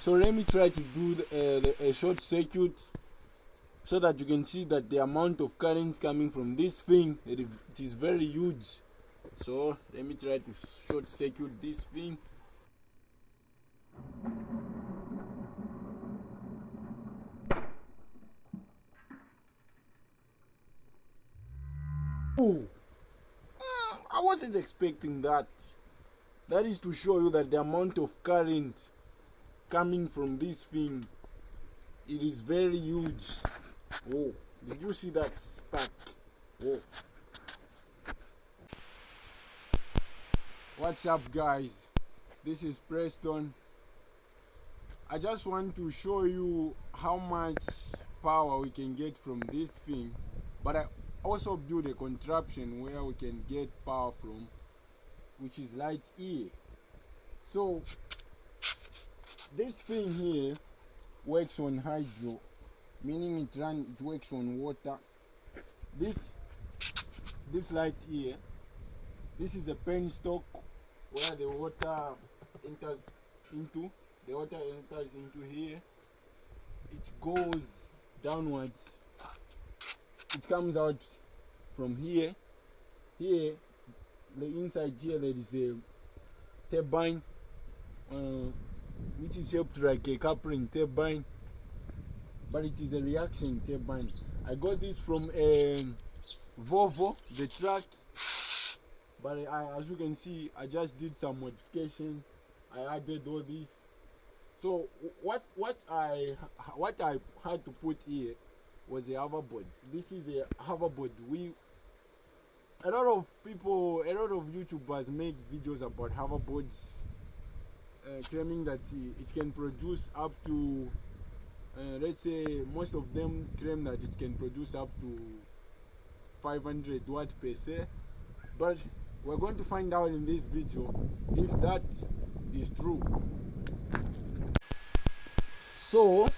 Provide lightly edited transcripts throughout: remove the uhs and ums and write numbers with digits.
So let me try to do a short circuit so that you can see that the amount of current coming from this thing, it is very huge. So let me try to short circuit this thing. Oh, I wasn't expecting that. That is to show you that the amount of current coming from this thing, it is very huge. Oh, did you see that spark? Oh. What's up, guys? This is Preston. I just want to show you how much power we can get from this thing, but I also build a contraption where we can get power from, which is light E. So this thing here works on hydro, meaning it works on water. This light here, this is a penstock where the water enters into here. It goes downwards, it comes out from here. The inside here there is a turbine, which is shaped like a coupling turbine, but it is a reaction turbine. I got this from a Volvo, the truck, but as you can see, I just did some modification. I added all this. So what I had to put here was a hoverboard. This is a hoverboard. A lot of YouTubers make videos about hoverboards, claiming that it can produce up to, let's say, most of them claim that it can produce up to 500 watts per se. But we're going to find out in this video if that is true. So,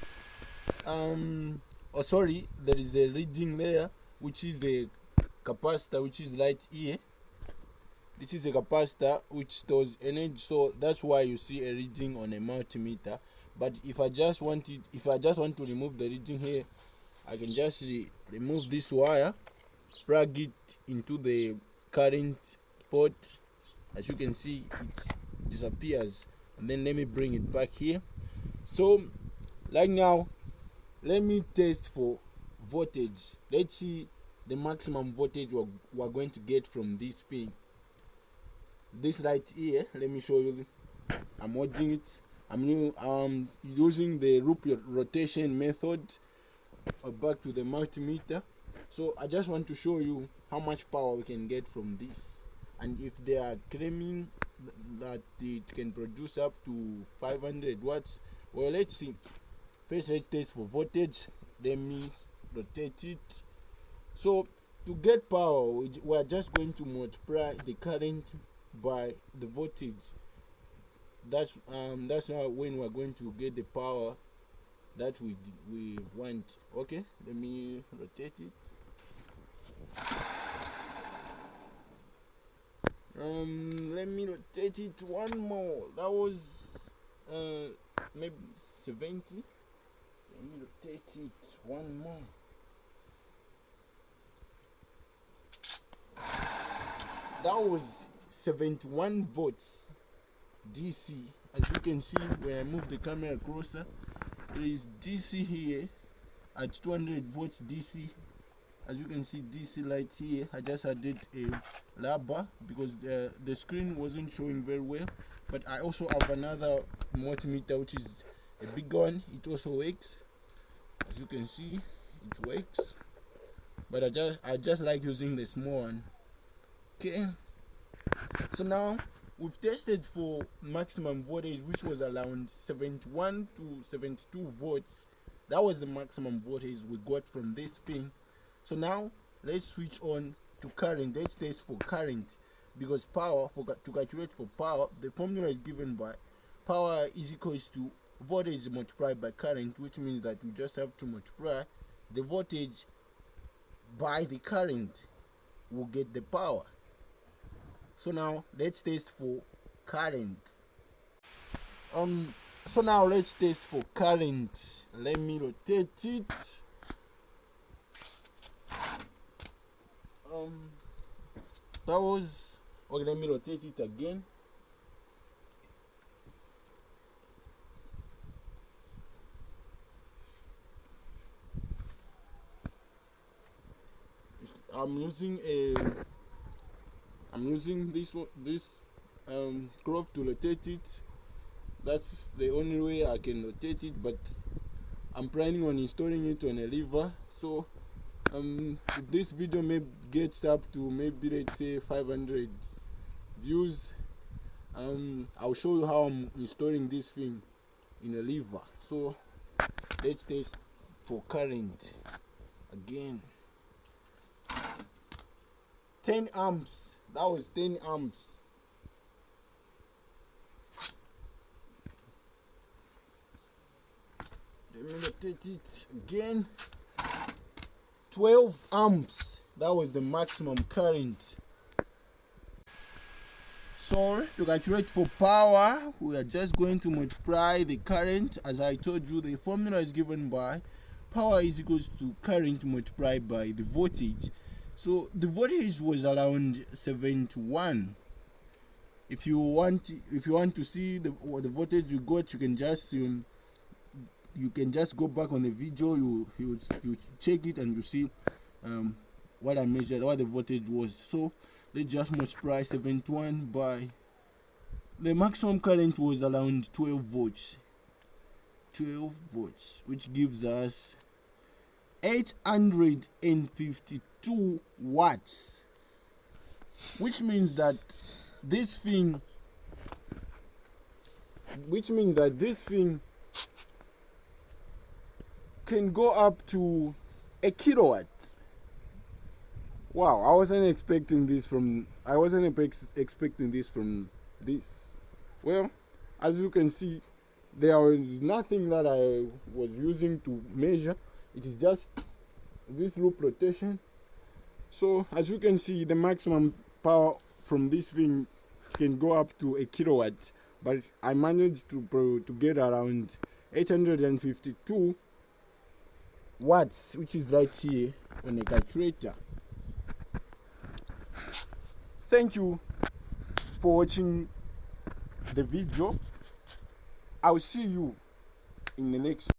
there is a reading there, which is the capacitor, which is light E. This is a capacitor which stores energy, so that's why you see a reading on a multimeter. But if I just want to remove the reading here, I can just remove this wire, plug it into the current port. As you can see, it disappears, and then let me bring it back here. So like now, let me test for voltage. Let's see the maximum voltage we're going to get from this thing. This right here, let me show you. I'm holding it. I'm using the loop rotation method back to the multimeter. So I just want to show you how much power we can get from this, and if they are claiming that it can produce up to 500 watts. Well, let's see. First, let's test for voltage. Let me rotate it. So to get power, we are just going to multiply the current by the voltage. That's now when we're going to get the power that we want. Okay, let me rotate it. Let me rotate it one more. That was maybe 70. Let me rotate it one more. That was 71 volts DC. As you can see, when I move the camera closer, there is DC here at 200 volts DC. As you can see, DC light here. I just added a rubber because the screen wasn't showing very well. But I also have another multimeter, which is a big one. It also works. As you can see, it works. But I just like using the small one. Okay. So now we've tested for maximum voltage, which was around 71 to 72 volts. That was the maximum voltage we got from this thing. So now let's switch on to current. Let's test for current, because to calculate for power, the formula is given by power is equals to voltage multiplied by current, which means that we just have to multiply the voltage by the current. We'll get the power. So now let's test for current. So now let's test for current. Let me rotate it. That was okay. Let me rotate it again. I'm using this cloth to rotate it. That's the only way I can rotate it, but I'm planning on installing it on a lever. So if this video may gets up to maybe, let's say, 500 views, I'll show you how I'm installing this thing in a lever. So let's test for current again. 10 amps. That was 10 amps. Let me rotate it again. 12 amps. That was the maximum current. So to calculate for power, we are just going to multiply the current. As I told you, the formula is given by power is equals to current multiplied by the voltage. So the voltage was around 71. If you want to see the voltage you got, you can just go back on the video. You check it and you see what I measured, what the voltage was. So let's just multiply 71 by the maximum current was around 12 volts. 12 volts, which gives us 852 watts, which means that this thing can go up to a kilowatt. Wow, I wasn't expecting this from this. Well, as you can see, there was nothing that I was using to measure. It is just this loop rotation. So as you can see, the maximum power from this thing can go up to a kilowatt, but I managed to get around 852 watts, which is right here on a calculator. Thank you for watching the video. I'll see you in the next